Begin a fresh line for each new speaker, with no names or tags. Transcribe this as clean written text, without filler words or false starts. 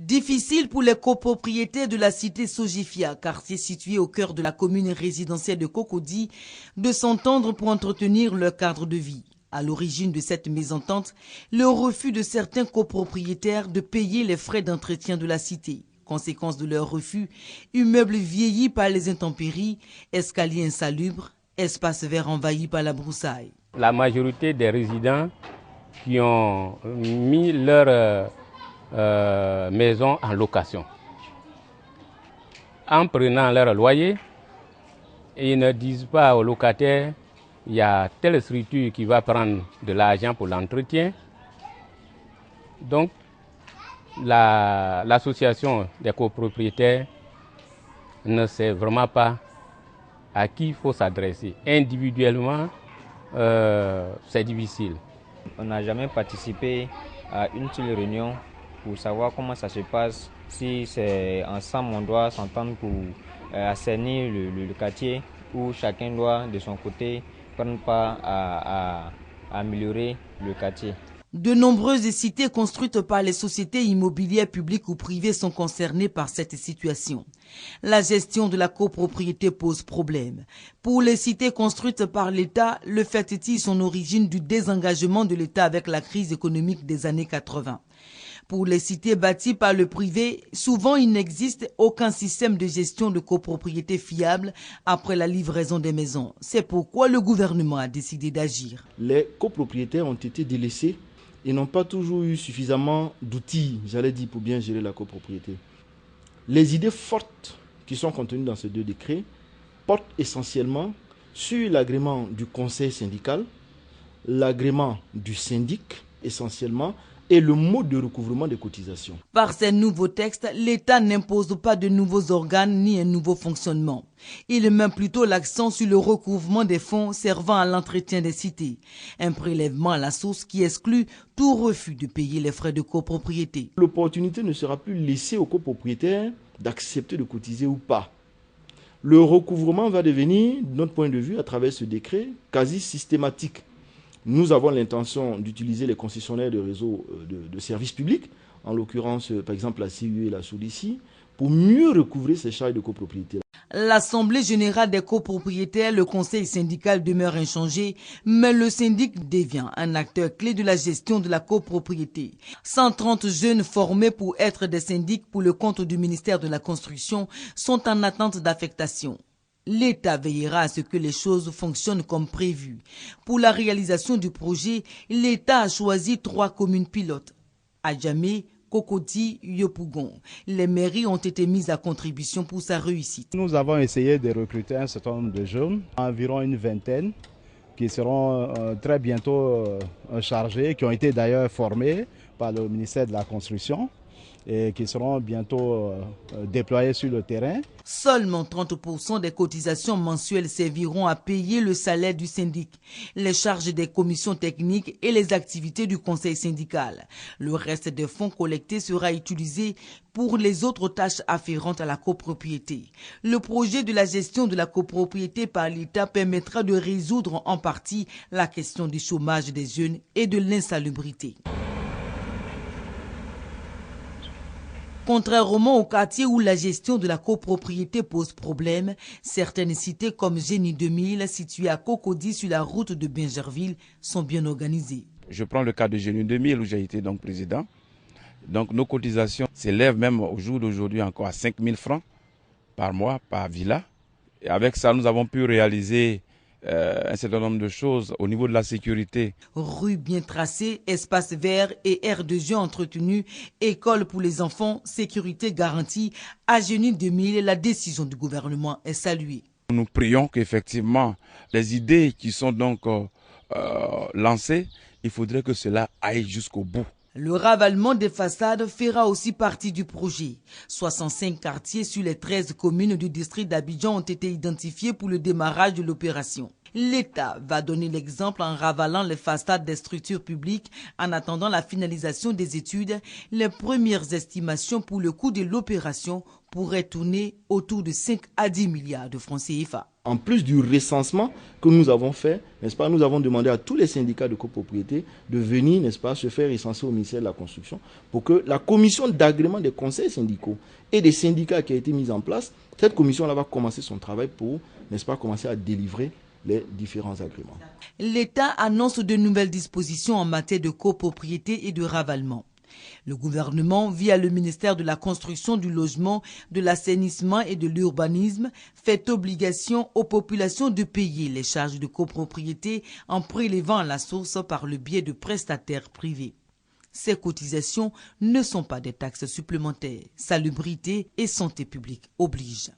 Difficile pour les copropriétaires de la cité Sogifia, quartier situé au cœur de la commune résidentielle de Cocody, de s'entendre pour entretenir leur cadre de vie. À l'origine de cette mésentente, le refus de certains copropriétaires de payer les frais d'entretien de la cité. Conséquence de leur refus, immeubles vieillis par les intempéries, escaliers insalubres, espaces verts envahis par la broussaille.
La majorité des résidents qui ont mis leur maison en location, en prenant leur loyer, ils ne disent pas aux locataires il y a telle structure qui va prendre de l'argent pour l'entretien. Donc, l'association des copropriétaires ne sait vraiment pas à qui il faut s'adresser. Individuellement, c'est difficile.
On n'a jamais participé à une seule réunion pour savoir comment ça se passe, si c'est ensemble on doit s'entendre pour assainir le quartier, ou chacun doit de son côté prendre part à améliorer le quartier.
De nombreuses cités construites par les sociétés immobilières publiques ou privées sont concernées par cette situation. La gestion de la copropriété pose problème. Pour les cités construites par l'État, le fait tire son origine du désengagement de l'État avec la crise économique des années 80. Pour les cités bâties par le privé, souvent il n'existe aucun système de gestion de copropriété fiable après la livraison des maisons. C'est pourquoi le gouvernement a décidé d'agir.
Les copropriétaires ont été délaissés et n'ont pas toujours eu suffisamment d'outils, pour bien gérer la copropriété. Les idées fortes qui sont contenues dans ces deux décrets portent essentiellement sur l'agrément du conseil syndical, l'agrément du syndic essentiellement, et le mode de recouvrement des cotisations.
Par ces nouveaux textes, l'État n'impose pas de nouveaux organes ni un nouveau fonctionnement. Il met plutôt l'accent sur le recouvrement des fonds servant à l'entretien des cités. Un prélèvement à la source qui exclut tout refus de payer les frais de copropriété.
L'opportunité ne sera plus laissée aux copropriétaires d'accepter de cotiser ou pas. Le recouvrement va devenir, de notre point de vue, à travers ce décret, quasi systématique. Nous avons l'intention d'utiliser les concessionnaires de réseaux de services publics, en l'occurrence par exemple la CIU et la SODECI, pour mieux recouvrer ces charges de copropriété.
L'Assemblée générale des copropriétaires, le conseil syndical demeure inchangé, mais le syndic devient un acteur clé de la gestion de la copropriété. 130 jeunes formés pour être des syndics pour le compte du ministère de la Construction sont en attente d'affectation. L'État veillera à ce que les choses fonctionnent comme prévu. Pour la réalisation du projet, l'État a choisi 3 communes pilotes. Adjamé, Cocody, Yopougon. Les mairies ont été mises à contribution pour sa réussite.
Nous avons essayé de recruter un certain nombre de jeunes, environ une vingtaine, qui seront très bientôt chargés, qui ont été d'ailleurs formés par le ministère de la Construction, et qui seront bientôt déployés sur le terrain.
Seulement 30% des cotisations mensuelles serviront à payer le salaire du syndic, les charges des commissions techniques et les activités du conseil syndical. Le reste des fonds collectés sera utilisé pour les autres tâches afférentes à la copropriété. Le projet de la gestion de la copropriété par l'État permettra de résoudre en partie la question du chômage des jeunes et de l'insalubrité. Contrairement aux quartiers où la gestion de la copropriété pose problème, certaines cités comme Génie 2000, situées à Cocody sur la route de Bingerville, sont bien organisées.
Je prends le cas de Génie 2000 où j'ai été donc président. Donc nos cotisations s'élèvent même au jour d'aujourd'hui encore à 5 000 francs par mois, par villa. Et avec ça, nous avons pu réaliser un certain nombre de choses au niveau de la sécurité.
Rues bien tracées, espaces verts et aires de jeux entretenus, écoles pour les enfants, sécurité garantie. À Génie 2000, la décision du gouvernement est saluée.
Nous prions qu'effectivement, les idées qui sont donc lancées, il faudrait que cela aille jusqu'au bout.
Le ravalement des façades fera aussi partie du projet. 65 quartiers sur les 13 communes du district d'Abidjan ont été identifiés pour le démarrage de l'opération. L'État va donner l'exemple en ravalant les façades des structures publiques en attendant la finalisation des études. Les premières estimations pour le coût de l'opération pourraient tourner autour de 5 à 10 milliards de francs CFA.
En plus du recensement que nous avons fait, n'est-ce pas, nous avons demandé à tous les syndicats de copropriété de venir, n'est-ce pas, se faire recenser au ministère de la Construction pour que la commission d'agrément des conseils syndicaux et des syndicats qui a été mise en place, cette commission-là va commencer son travail pour, n'est-ce pas, commencer à délivrer les différents agréments.
L'État annonce de nouvelles dispositions en matière de copropriété et de ravalement. Le gouvernement, via le ministère de la Construction, du Logement, de l'Assainissement et de l'Urbanisme, fait obligation aux populations de payer les charges de copropriété en prélevant à la source par le biais de prestataires privés. Ces cotisations ne sont pas des taxes supplémentaires. Salubrité et santé publique obligent.